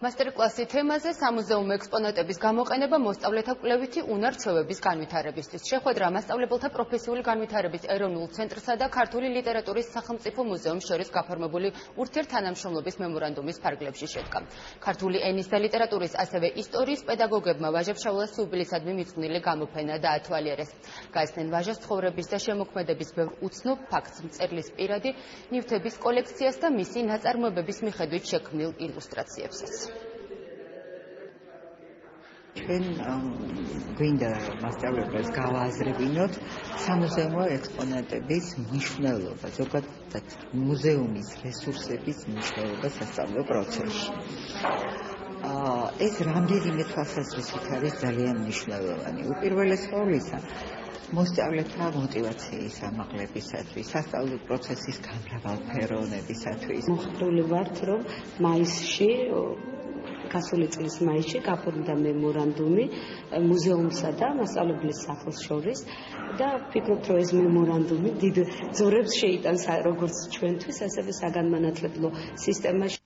მასტერკლასი თემაზე სამუზეუმო ექსპონატების გამოყენება მოსწავლეთა კვლევითი უნარ-ჩვევების განვითარებისთვის. შეხვედრა მასწავლებელთა პროფესიული განვითარების ეროვნულ ცენტრსა და ქართული ლიტერატურის სახელმწიფო მუზეუმს შორის გაფორმებული ურთიერთთანამშრომლობის მემორანდუმის ფარგლებში შედგა. ქართული ენის და ლიტერატურის, ასევე ისტორიის პედაგოგებმა ვაჟა-ფშაველას სუბილისადმი მიძღვნილი გამოფენა დაათვალიერეს. გაეცნენ ვაჟას ცხოვრების და შემოქმედების ბევრ უცნობ ფაქტს, მწერლის პირადი ნივთების კოლექციას და მისი ნაწარმოებების მიხედვით შექმნილ ილუსტრაციებსაც. ჩვენ გვინდა მასწავლებელს გავააზრებინოთ სამუზეუმო ექსპონატების მნიშვნელობა, ზოგადად მუზეუმის რესურსების მნიშვნელობა სასწავლო პროცესში. ეს რამდენიმე თვალსაზრისით არის ძალიან მნიშვნელოვანი. უპირველეს ყოვლისა, მოსწავლეთა მოტივაციის ამაღლებისათვის, სასწავლო პროცესის გამრავალფეროვნებისათვის. მოხდული ვართ, რომ მაისში გასული წლის მაისში გაფორმდა მემორანდუმი მუზეუმსა და მასწავლებლის სახლს შორის და ვფიქრობთ, რომ ეს მემორანდუმი დიდ ძორებს შეიტანს როგორც ჩვენთვის, ასევე საგანმანათლებლო სისტემაში.